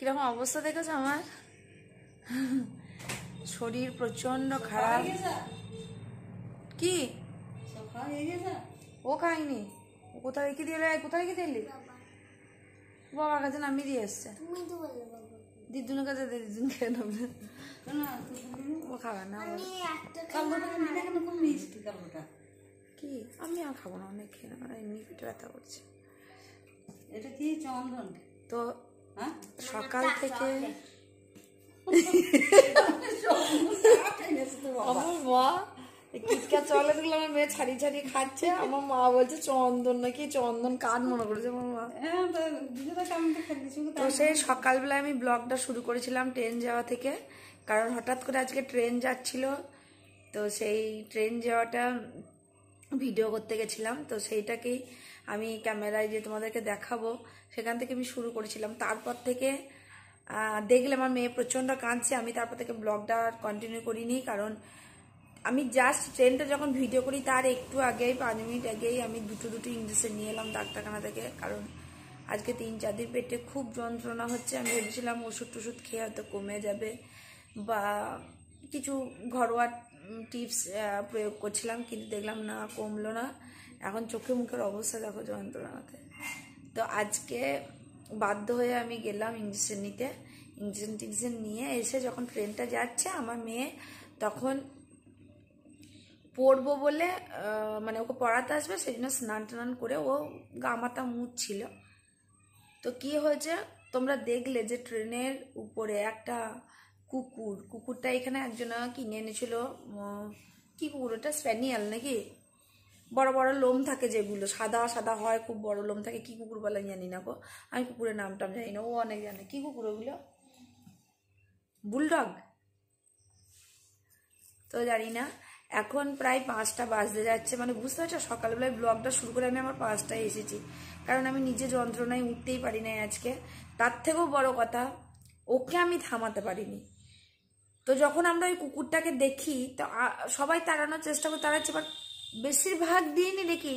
কিরকম অবস্থা দেখেছো আমার? শরীর প্রচন্ড খারাপ। কি ও খায়নি? ও কোথায় রেখে দিয়ে কোথায় রেখে দিলি? বাবার কাছে নামিয়ে দিয়ে এসছে। দিদুনের কাছে দিদুন খেয়ে নেবে। ও খাবে না। কি আমি আর খাবো না, অনেক খেয়ে নেবো, এমনি পেটে ব্যথা করছে। এটা কি চন্দন? তো সকাল থেকে আমার মা কিটকা চলে দিল, আমার মেয়ে ছাড়িয়ে ছাড়িয়ে খাচ্ছে। আমার মা বলছে চন্দন নাকি, চন্দন কার মনে করেছে আমার মা। তো সেই সকালবেলায় আমি ব্লগটা শুরু করেছিলাম ট্রেন যাওয়া থেকে, কারণ হঠাৎ করে আজকে ট্রেন যাচ্ছিল। তো সেই ট্রেন যাওয়াটা ভিডিও করতে গেছিলাম, তো সেইটাকেই আমি ক্যামেরায় যে তোমাদেরকে দেখাবো সেখান থেকে আমি শুরু করেছিলাম। তারপর থেকে দেখলে আমার মেয়ে প্রচণ্ড কাঁদছে। আমি তারপর থেকে ব্লগটা কন্টিনিউ করিনি, কারণ আমি জাস্ট ট্রেনটা যখন ভিডিও করি তার একটু আগেই 5 মিনিট আগেই আমি দুটো ইঞ্জেকশন নিয়ে এলাম ডাক্তারখানা থেকে, কারণ আজকে 3-4 দিন পেটে খুব যন্ত্রণা হচ্ছে। আমি ভেবেছিলাম ওষুধ টষুধ খেয়ে হয়তো কমে যাবে বা কিছু ঘরোয়া টিপস প্রয়োগ করছিলাম, কিন্তু দেখলাম না, কমলো না। এখন চোখে মুখের অবস্থা দেখো যন্ত্রণাতে। তো আজকে বাধ্য হয়ে আমি গেলাম ইঞ্জেকশন নিতে। ইঞ্জেকশন নিয়ে এসে যখন ট্রেনটা যাচ্ছে, আমার মেয়ে তখন পড়বো বলে মানে ওকে পড়াতে আসবে, সেই জন্য স্নান টান করে ও গা মাথা মুছছিল। তো কি হয়েছে তোমরা দেখলে যে ট্রেনের উপরে একটা কুকুরটা এখানে একজন কিনে এনেছিল। কি কুকুর ওটা? স্প্যানিয়াল নাকি? বড় বড় লোম থাকে যেগুলো, সাদা সাদা হয়, খুব বড় লোম থাকে। কি কুকুর বলে জানি না গো, আমি কুকুরের নামটা জানি না, ও অনেক জানে। কি কুকুর ওগুলো? বুলডগ তো জানি না। এখন প্রায় 5টা বাজতে যাচ্ছে, মানে বুঝতে পারছো সকালবেলায় ব্লগটা শুরু করে আমি আমার 5টায় এসেছি, কারণ আমি নিজে যন্ত্রণায় উঠতেই পারি না আজকে। তার থেকেও বড় কথা, ওকে আমি থামাতে পারিনি। তো যখন আমরা ওই কুকুরটাকে দেখি তো সবাই তাড়ানোর চেষ্টা করে, তাড়াচ্ছে, বাট বেশিরভাগ দিনই দেখি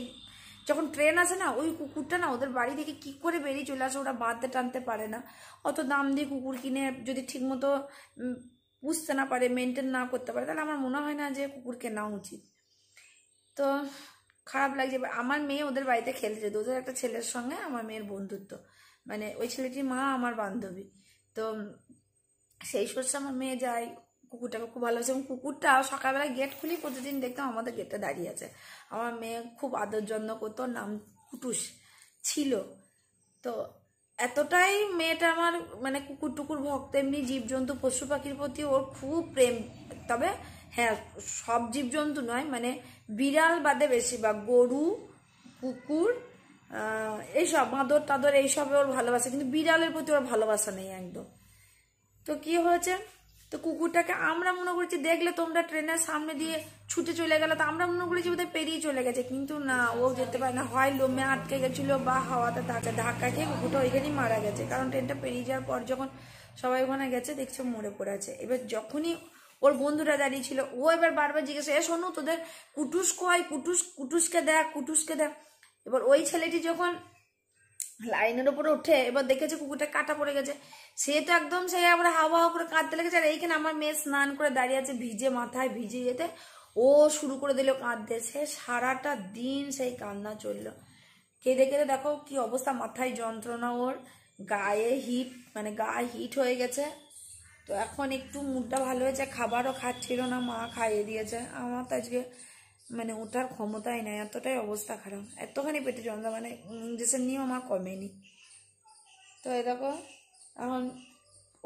যখন ট্রেন আসে না, ওই কুকুরটা না ওদের বাড়ি থেকে কি করে বেরিয়ে চলে আসে, ওরা বাঁধতে টানতে পারে না। অত দাম দিয়ে কুকুর কিনে যদি ঠিকমতো বুঝতে না পারে, মেনটেন না করতে পারে, তাহলে আমার মনে হয় না যে কুকুর কেনা উচিত। তো খারাপ লাগছে। আমার মেয়ে ওদের বাড়িতে খেলতে যেত, ওদের একটা ছেলের সঙ্গে আমার মেয়ের বন্ধুত্ব, মানে ওই ছেলেটির মা আমার বান্ধবী। তো সেই সূত্রে আমার মেয়ে যায়, কুকুরটাকে খুব ভালোবাসে। এবং কুকুরটা সকালবেলা গেট খুলি প্রতিদিন দেখতাম আমাদের গেটে দাঁড়িয়ে আছে। আমার মেয়ে খুব আদর যত্ন করতো, নাম কুটুস ছিল। তো এতটাই মেয়েটা আমার মানে কুকুর টুকুর ভক্ত, এমনি জীবজন্তু পশু পাখির প্রতি ওর খুব প্রেম। তবে হ্যাঁ, সব জীবজন্তু নয়, মানে বিড়াল বাদে বেশিরভাগ গরু, কুকুর, এইসব বাঁদর টাদর এইসবে ওর ভালোবাসা, কিন্তু বিড়ালের প্রতি ওর ভালোবাসা নেই একদম। তো কি হয়েছে, তো কুকুরটাকে আমরা মনে করছি, দেখলে তোমরা ট্রেনের সামনে দিয়ে ছুটে চলে গেল, তো আমরা মনে করেছি বোধহয় পেরিয়ে চলে গেছে, কিন্তু না, ও যেতে পারে না। হয় লোমে আটকে গেছিল বা হাওয়াতে ধাক্কা খেয়ে কুকুরটা ওইখানেই মারা গেছে, কারণ ট্রেনটা পেরিয়ে যাওয়ার পর যখন সবাই ওখানে গেছে দেখছো মরে পড়ে আছে। এবার যখনই ওর বন্ধুরা দাঁড়িয়ে ছিল, ও এবার বারবার জিজ্ঞেস, শোনো তোদের কুটুস কয়, কুটুসকে দেখ। এবার ওই ছেলেটি যখন লাইনের উপরে উঠে এবার দেখেছে কুকুরটা কাটা পড়ে গেছে, সে তো একদম সে আবার হাওয়া করে কাঁদতে লেগেছে। আর এইখানে আমার মেয়ে স্নান করে দাঁড়িয়ে আছে, ভিজে মাথায় ভিজে যেতে ও শুরু করে দিল কাঁদতে। সে সারাটা দিন সেই কান্না চললো, কেঁদে কেঁদে দেখো কি অবস্থা, মাথায় যন্ত্রণা, ওর গায়ে হিট, মানে গায়ে হিট হয়ে গেছে। তো এখন একটু মুডটা ভালো হয়েছে, খাবারও খাচ্ছিল না, মা খাইয়ে দিয়েছে। আমার তো আজকে মানে ওঠার ক্ষমতাই নাই, এতটাই অবস্থা খারাপ, এতখানি পেটে যন্ত্রণা, মানে ইঞ্জেকশন নিয়েও আমার কমেনি। তো এই দেখো এখন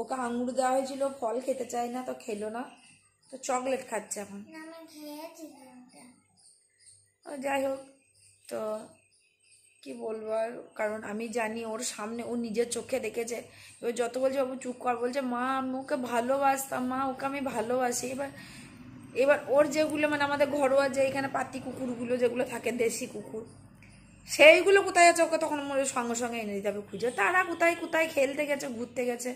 ওকে আঙুর দেওয়া হয়েছিল, ফল খেতে চায় না, তো খেলো না, তো চকলেট খাচ্ছে এখন। যাই হোক, তো কি বলবো আর, কারণ আমি জানি ওর সামনে ও নিজের চোখে দেখেছে। এবার যত বলছে বাবু চুপ কর, বলছে মা আমি ওকে ভালোবাসতাম, মা ওকে আমি ভালোবাসি। এবার ওর যেগুলো মানে আমাদের ঘরোয়া যে এখানে পাতি কুকুরগুলো যেগুলো থাকে, দেশি কুকুর, সেইগুলো কোথায় আছে, ওকে তখন সঙ্গে সঙ্গে এনে দিতে হবে খুঁজে। তারা কোথায় কোথায় খেলতে গেছে, ঘুরতে গেছে,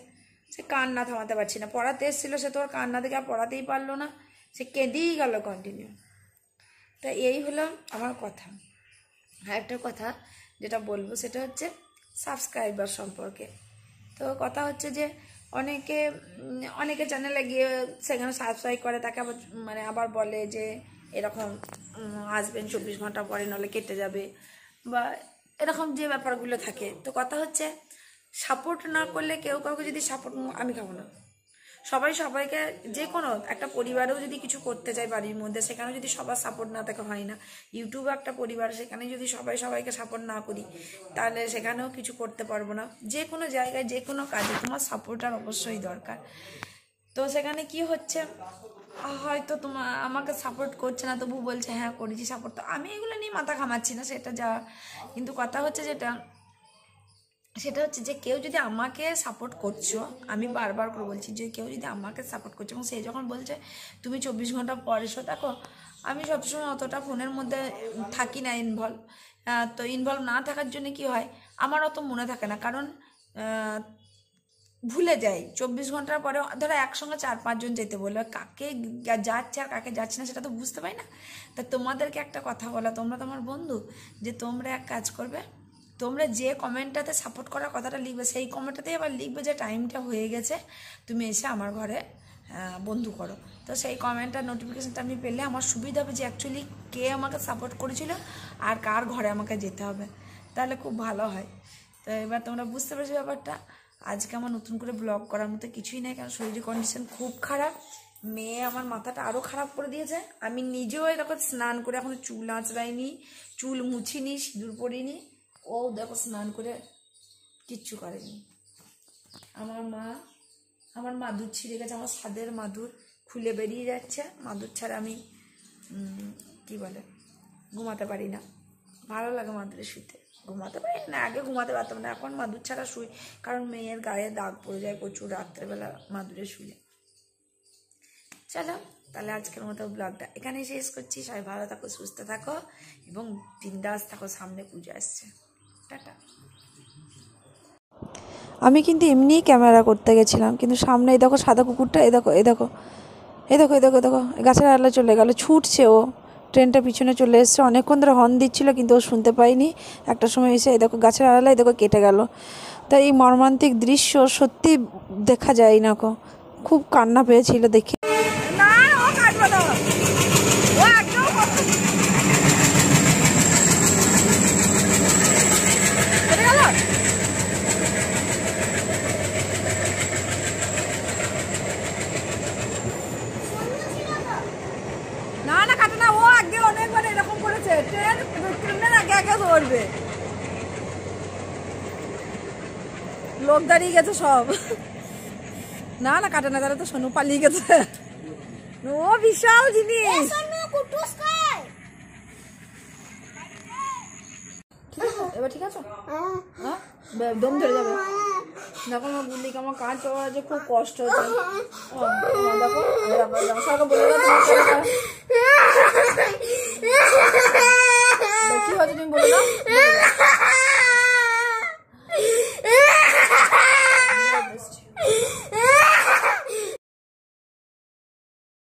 সে কান্না থামাতে পারছি না। পড়াতে এসেছিল, সে তো ওর কান্না থেকে আর পড়াতেই পারলো না, সে কেঁদেই গেল কন্টিনিউ। তা এই হলো আমার কথা। আর একটা কথা যেটা বলবো সেটা হচ্ছে সাবস্ক্রাইবার সম্পর্কে। তো কথা হচ্ছে যে অনেকে চ্যানেলে গিয়ে সেখানে সাবস্ক্রাইব করে, তাকে আবার মানে আবার বলে যে এরকম আসবেন 24 ঘন্টা পরে, নাহলে কেটে যাবে, বা এরকম যে ব্যাপারগুলো থাকে। তো কথা হচ্ছে সাপোর্ট না করলে, কেউ কাউকে যদি সাপোর্ট, আমি খাবো না। সবাই সবাইকে, যে কোনো একটা পরিবারেও যদি কিছু করতে চায় বাড়ির মধ্যে, সেখানে যদি সবার সাপোর্ট না থাকে হয় না। ইউটিউব একটা পরিবার, সেখানে যদি সবাই সবাইকে সাপোর্ট না করি, তাহলে সেখানেও কিছু করতে পারবো না। যে কোনো জায়গায়, যে কোনো কাজে তোমার সাপোর্টার অবশ্যই দরকার। তো সেখানে কি হচ্ছে, হয়তো আমাকে সাপোর্ট করছে না, তবু বলছে হ্যাঁ করেছি সাপোর্ট। তো আমি এগুলো নিয়ে মাথা ঘামাচ্ছি না, সেটা যা। কিন্তু কথা হচ্ছে সেটা হচ্ছে যে কেউ যদি আমাকে সাপোর্ট করছো, আমি বারবার করে বলছি যে কেউ যদি আমাকে সাপোর্ট করছো, এবং সে যখন বলছে তুমি 24 ঘন্টা পর এসো, দেখো আমি সবসময় অতটা ফোনের মধ্যে থাকি না ইনভলভ। তো ইনভলভ না থাকার জন্য কি হয়, আমার অত মনে থাকে না, কারণ ভুলে যাই। 24 ঘন্টার পরে ধরো একসঙ্গে 4-5 জন যেতে বললো, কাকে যাচ্ছে আর কাকে যাচ্ছে না সেটা তো বুঝতে পারি না। তা তোমাদেরকে একটা কথা বলা, তোমরা তোমার বন্ধু, যে তোমরা এক কাজ করবে, তোমরা যে কমেন্টটাতে সাপোর্ট করার কথাটা লিখবে, সেই কমেন্টটাতেই আবার লিখবে যে টাইমটা হয়ে গেছে, তুমি এসে আমার ঘরে বন্ধু করো। তো সেই কমেন্টটার নোটিফিকেশানটা আমি পেলে আমার সুবিধা হবে যে অ্যাকচুয়ালি কে আমাকে সাপোর্ট করেছিল আর কার ঘরে আমাকে যেতে হবে, তাহলে খুব ভালো হয়। তো এবার তোমরা বুঝতে পেরেছো ব্যাপারটা। আজকে আমার নতুন করে ব্লগ করার মতো কিছুই নেই, কারণ শরীরের কন্ডিশন খুব খারাপ। মেয়ে আমার মাথাটা আরও খারাপ করে দিয়েছে। আমি নিজেও এরকম স্নান করে এখনো চুল আঁচড়াইনি, চুল মুছিনি, সিঁদুর পরিনি। ও দেখো স্নান করে কিচ্ছু করেনি। আমার মাদুর ছিঁড়ে গেছে, আমার ছাদের মাদুর খুলে বেরিয়ে যাচ্ছে। মাদুর ছাড়া আমি কি বলে ঘুমাতে পারি না, ভালো লাগে মাদুরে শুতে। ঘুমাতে পারি না, আগে ঘুমাতে পারতাম না, এখন মাদুর ছাড়া শুই, কারণ মেয়ের গায়ে দাগ পড়ে যায় প্রচুর রাত্রেবেলা মাদুরে শুলে। চলো তাহলে আজকের মতো ব্লগটা এখানেই শেষ করছি। সবাই ভালো থাকো, সুস্থ থাকো এবং বিন্দাস থাকো। সামনে পুজো আসছে। টাটা। আমি কিন্তু এমনিই ক্যামেরা করতে গেছিলাম, কিন্তু সামনে এই দেখো সাদা কুকুরটা, এই দেখো গাছের আড়ালে চলে গেল, ছুটছে ও। ট্রেনটা পিছনে চলে এসছে, অনেকক্ষণ ধরে হর্ন দিচ্ছিল কিন্তু ও শুনতে পাইনি। একটা সময় এসে এই দেখো গাছের আড়ালে এই দেখো কেটে গেল। তাই এই মর্মান্তিক দৃশ্য সত্যি দেখা যায় না, খুব কান্না পেয়েছিল দেখে। না না কাটে না, ও আগে অনেকবার এরকম করেছে, ট্রেনের আগে আগে ধরবে। লোক দাঁড়িয়ে গেছে সব। না না কাটে না, তাহলে তো সোনু পালিয়ে গেছে। ও বিশাল জিনিস। এবার ঠিক আছে, হ্যাঁ দম ধরে যাবে। দেখো আমার বুল্লিকে আমার কাজ পাওয়া যে খুব কষ্ট হচ্ছে। দেখো বলে